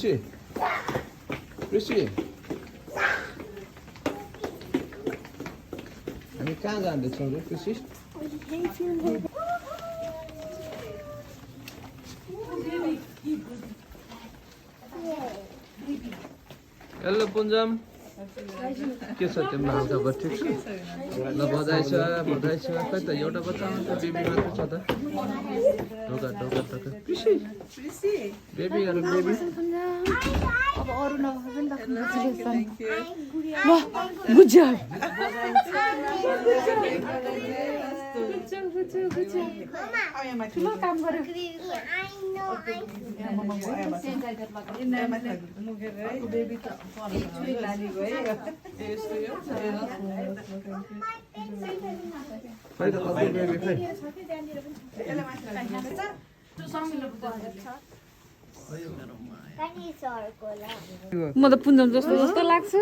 Prissy, हामी कहाँ जाँदैछौँ र Prissy? हेलो पुन्जम के छ तिम्रो हालखबर ठिक छ ल बधाई छ खै त एउटा बच्चा आउँछ बेबी मात्र छ त ढोका Prissy बेबीहरु बेबी अब अरु नभए पनि गुड जब ठुलो काम गर्यो म त पुन्जम जस्तो लाग्छ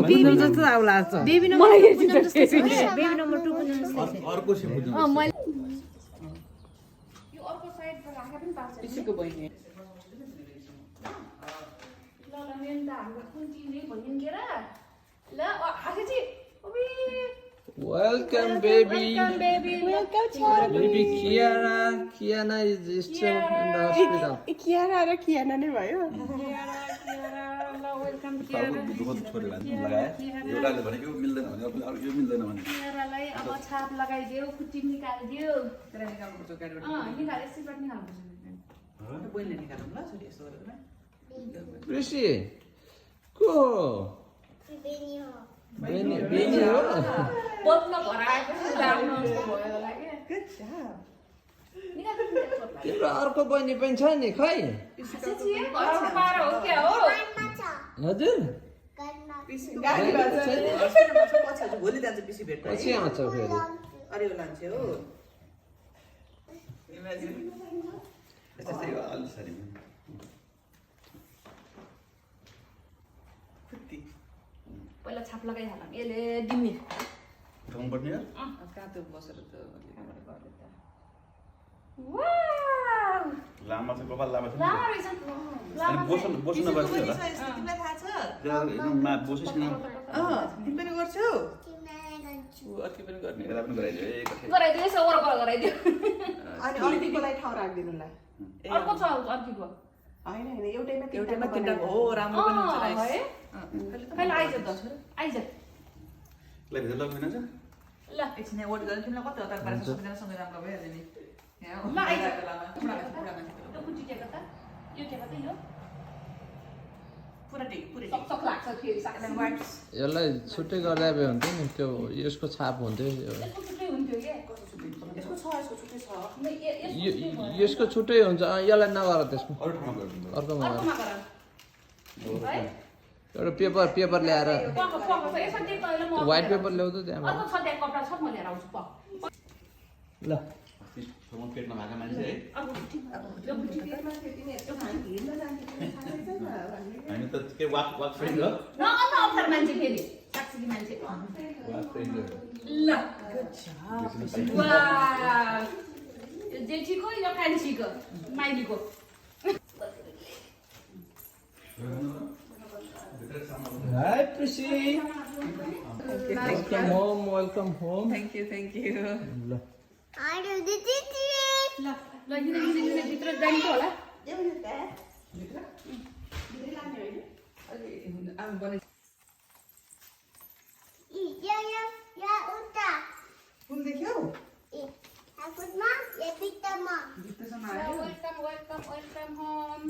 पुन्जम जस्तो अब लाग्छ बेबी नम्बर 2 पुन्जम जस्तो अर्को छ पुन्जम मैले यो अर्को साइडबाट राखेर पनि पार्छ पिसीको बहिनी ल मेन त हाम्रो कुन्ती नै भनिन् के र ल आखेजी ओबी Welcome baby. Welcome Baby Kiana is still in the hospital. Kiara र कियाना नै भयो ल वेलकम कियारालाई अब छाप लगाइदियो खुट्टी निकालिदियो निकालेपछि निकाल्नु बहिनीले निकाल्नु ल छोरी यसो गरेर Prissy, को बेनी हो बोल्न घर आएपछि राम्रो भयो होला के गुड जब तिम्रो अर्को बहिनी पनि छ नि खै घरमा पार हो क्या हो हजुर गाडीमा छ भोलि जान्छ पिसी भेट्न पछि आउँछ फेरि अरे यो लान्छे हो इमेजिन त्यस्तै हो अलि सरी पहिला छाप लगाइहालौँ यसले दिम्मी उठाउनु पर्ने हो काँतो बसेर त वाउ लामा चाहिँ कपाल लामा छ लामा रहेछ अनि बोस्नु नभएको थियो होला तिमीलाई थाहा छ मा बोसिसकिन तिमी पनि गर्छौ अति पनि गर्ने बेला पनि गराइदियो ए कसै गराइदियो यसो वरपर गराइदियो अनि अर्कीकोलाई ठाउँ राखिदिनुलाई अर्को छ अर्कीको होइन एउटैमा तिनवटा हो राम्रो पनि हुन्छ है राइस पहिला आइज त आइज लाई भित्र लग्दैन छ ल एकछिन यहाँ वेट गर्नु तिमीलाई कति हतार पारेर सबैजनासँग राम्रो भइहाल्यो नि यहाँ ल आइज बेलामा पुरा मान्छे यो कुटी टेका त यो टेका त यो पुरा टेक पुरै सक्सक लाग्छ फेरि साक्दैन वाइट्स यसलाई छुट्टै गर्दा भए हुन्थ्यो नि त्यो यसको छाप हुन्थ्यो यसको छुट्टै हुन्थ्यो के यसको छुट्टै छ यसको छुट्टै हुन्छ यसलाई नगर त्यसको अरू ठाउँमा गर्नु अर्कोमा गर। अर्कोमा गर है एउटा पेपर ल्याएर पक पक छ यसमा टेक अहिले म व्हाइट पेपर ल्याउ त त्यहाँ अर्को छ त्यहाँ कपडा छ म लिएर आउँछु पक ल सम्म पेटमा भएको मान्छे है अर्को बुटी यो बुटी हामी त के वाक फ्रेन्ड हो न अफर मान्छे फेरि साक्षी मान्छे वाक फ्रेन्ड हो ल वाह यो जेठीको यो कान्छीको माइलीको Hi Prissy. Welcome home. Thank you ल ल ल हिँड भित्र जान्छ होला कुन देख्यौ वेलकम होम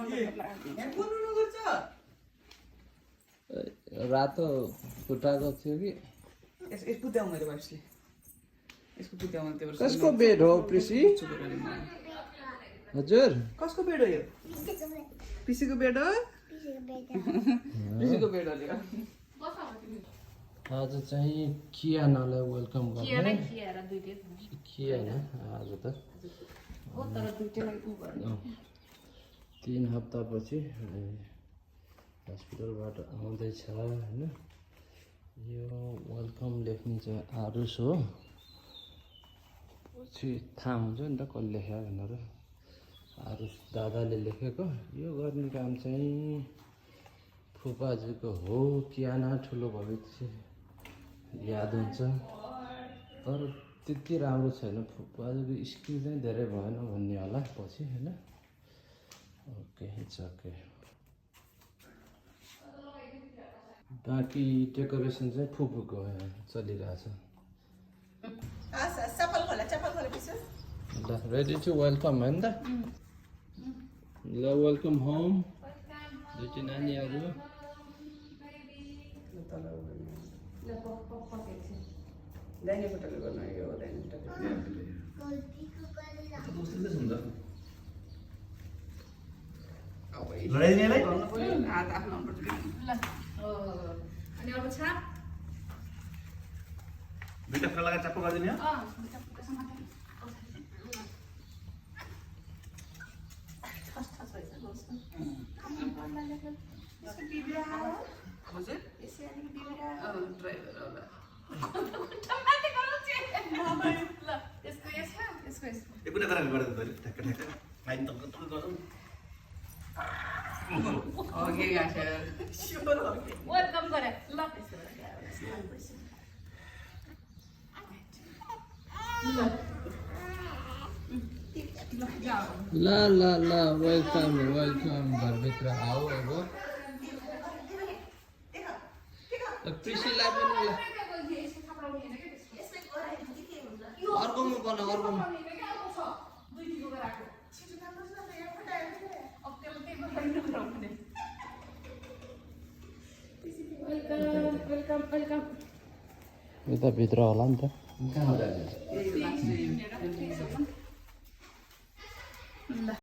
यहाँ कुन नुनु गर्छ रातो खुट्टाको थियो कि यस पुत्याउँ मैले वाइफले यसको पुत्याउँ त्यो कसको बेड हो Prissy? हजुर कसको बेड हो यो पिसीको बेड हो पिसीको बेड हो यो आज चाहिँ कियानालाई वेलकम गर्ने खिएर दुईटै कियाना आज त हो तर दुईटैलाई उ गर्ने 3 हप्तापछि हस्पिटलबाट आउँदैछ होइन यो वेलकम लेख्ने चाहिँ आरुष हो पछि थाहा हुन्छ नि त कसले लेख्यो भनेर आरुष दादाले लेखेको यो गर्ने काम चाहिँ फुपाजीको हो किन ठुलो भएपछि याद हुन्छ तर त्यति राम्रो छैन फुपाजीको स्किल चाहिँ धेरै भएन भन्ने होला पछि होइन ओके इट्स ओके बाँकी डेकोरेसन चाहिँ फुपूको चलिरहेछ ल रेडी टु वेलकम होइन त ल वेलकम होम दुईटी नानीहरू दाहिने खुट्टाले गर्नु यो दाहिने खुट्टाले लडाइदिनेलाई हात आफ्नो हुनुपर्छ अनि अब छाप दुईटा फ्रा लगाएर चप्पो गरिदिने हो हजुर ड्राइभर होला एक कुरा गरेर गरेर ठ्याक्क ठ्याक्क लाइन त गरौँ ओके गाछे वेलकम गरे ल ल ल ल वेलकम वेलकम घरभित्र आऊ अब प्रिसिलाई पनि ल अर्कोमा बना अर्कोमा यो त भित्र होला नि त यही लास्ट